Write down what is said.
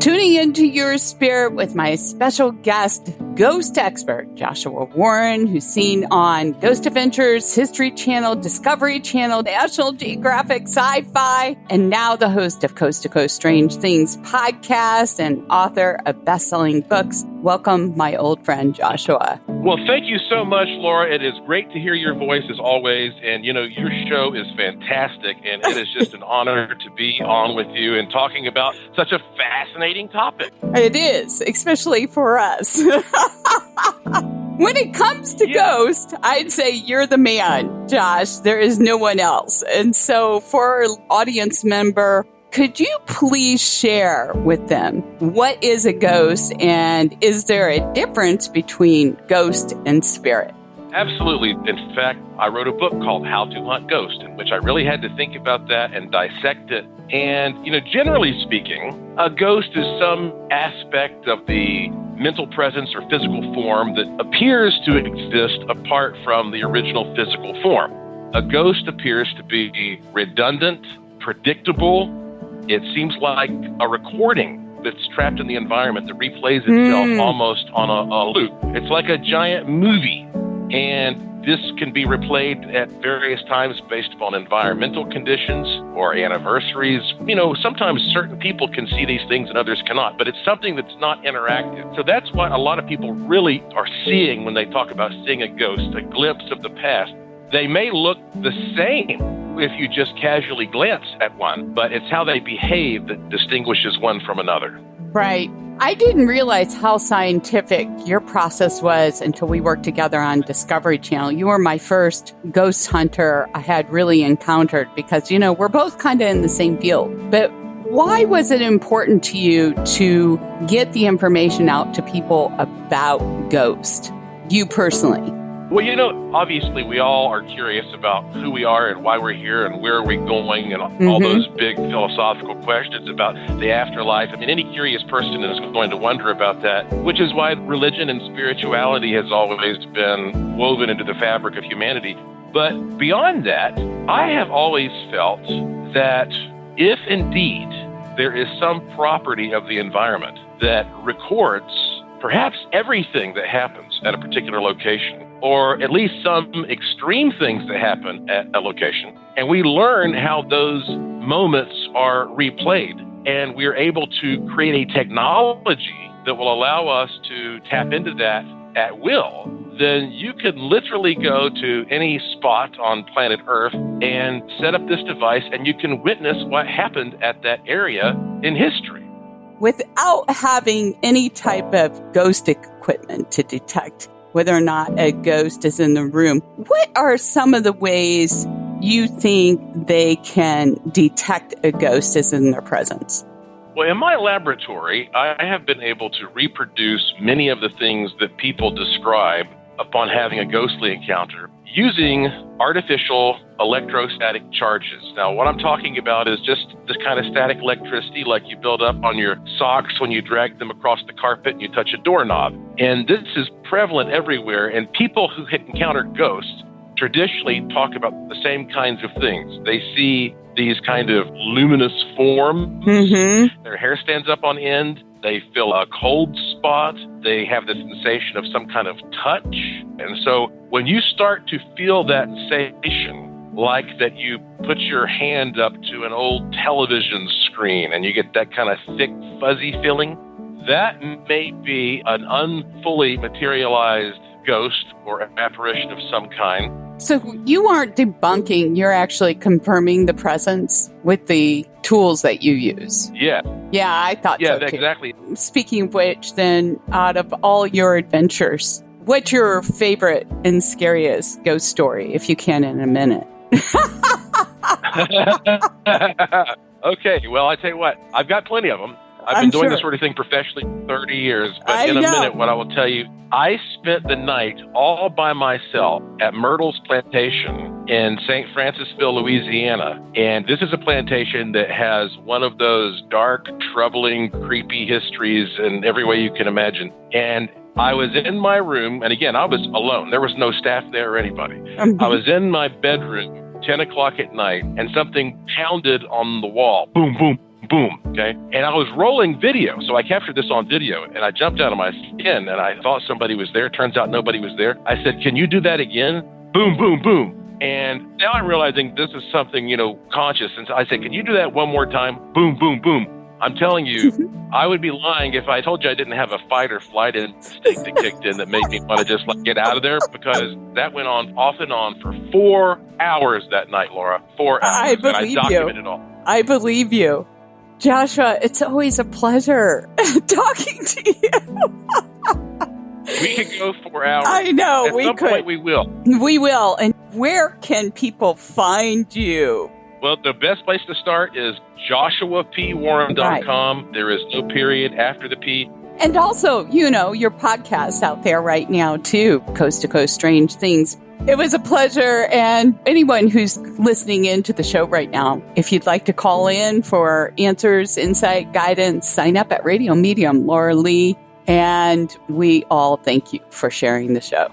Tuning into your spirit with my special guest, ghost expert Joshua Warren, who's seen on Ghost Adventures, History Channel, Discovery Channel, National Geographic, Sci-Fi, and now the host of Coast to Coast Strange Things podcast and author of best-selling books. Welcome, my old friend Joshua. Well, thank you so much, Laura. It is great to hear your voice as always. And, you know, your show is fantastic. And it is just an honor to be on with you and talking about such a fascinating topic. It is, especially for us. When it comes to ghosts, I'd say you're the man, Josh. There is no one else. And so for our audience member, could you please share with them what is a ghost and is there a difference between ghost and spirit? Absolutely. In fact, I wrote a book called How to Hunt Ghosts, in which I really had to think about that and dissect it. And, you know, generally speaking, a ghost is some aspect of the mental presence or physical form that appears to exist apart from the original physical form. A ghost appears to be redundant, predictable. It seems like a recording that's trapped in the environment that replays itself almost on a loop. It's like a giant movie. And this can be replayed at various times based upon environmental conditions or anniversaries. You know, sometimes certain people can see these things and others cannot, but it's something that's not interactive. So that's what a lot of people really are seeing when they talk about seeing a ghost, a glimpse of the past. They may look the same if you just casually glance at one, but it's how they behave that distinguishes one from another. Right. I didn't realize how scientific your process was until we worked together on Discovery Channel. You were my first ghost hunter I had really encountered because, you know, we're both kind of in the same field. But why was it important to you to get the information out to people about ghosts, you personally? Well, you know, obviously we all are curious about who we are and why we're here and where are we going and all those big philosophical questions about the afterlife. I mean, any curious person is going to wonder about that, which is why religion and spirituality has always been woven into the fabric of humanity. But beyond that, I have always felt that if indeed there is some property of the environment that records perhaps everything that happens at a particular location, or at least some extreme things that happen at a location, and we learn how those moments are replayed, and we're able to create a technology that will allow us to tap into that at will, then you could literally go to any spot on planet Earth and set up this device, and you can witness what happened at that area in history. Without having any type of ghost equipment to detect whether or not a ghost is in the room, what are some of the ways you think they can detect a ghost is in their presence? Well, in my laboratory, I have been able to reproduce many of the things that people describe upon having a ghostly encounter using artificial electrostatic charges. Now, what I'm talking about is just this kind of static electricity like you build up on your socks when you drag them across the carpet and you touch a doorknob. And this is prevalent everywhere, and people who encounter ghosts traditionally talk about the same kinds of things. They see these kind of luminous forms. Their hair stands up on end. They feel a cold spot. They have the sensation of some kind of touch. And so when you start to feel that sensation, like that you put your hand up to an old television screen and you get that kind of thick, fuzzy feeling, that may be an unfully materialized ghost or apparition of some kind. So you aren't debunking, you're actually confirming the presence with the tools that you use. Yeah. Yeah, I thought so too. Exactly. Speaking of which, then, out of all your adventures, what's your favorite and scariest ghost story, if you can in a minute? Okay, well, I tell you what, I've got plenty of them. I've been doing this sort of thing professionally for 30 years. But in a minute, what I will tell you, I spent the night all by myself at Myrtle's Plantation in St. Francisville, Louisiana. And this is a plantation that has one of those dark, troubling, creepy histories in every way you can imagine. And I was in my room, and again, I was alone. There was no staff there or anybody. I was in my bedroom, 10 o'clock at night, and something pounded on the wall. Boom, boom, boom. Okay. And I was rolling video. So I captured this on video and I jumped out of my skin and I thought somebody was there. Turns out nobody was there. I said, can you do that again? Boom, boom, boom. And now I'm realizing this is something, conscious. And so I said, can you do that one more time? Boom, boom, boom. I'm telling you, I would be lying if I told you I didn't have a fight or flight instinct that kicked in that made me want to just get out of there, because that went on off and on for 4 hours that night, Laura. 4 hours. I believe and I documented it all. I believe you. Joshua, it's always a pleasure talking to you. We could go 4 hours. I know. At some point we will. We will. And where can people find you? Well, the best place to start is joshuapwarren.com. Right. There is no period after the P. And also, your podcast out there right now, too, Coast to Coast Strange Things. It was a pleasure. And anyone who's listening into the show right now, if you'd like to call in for answers, insight, guidance, sign up at Radio Medium, Laura Lee. And we all thank you for sharing the show.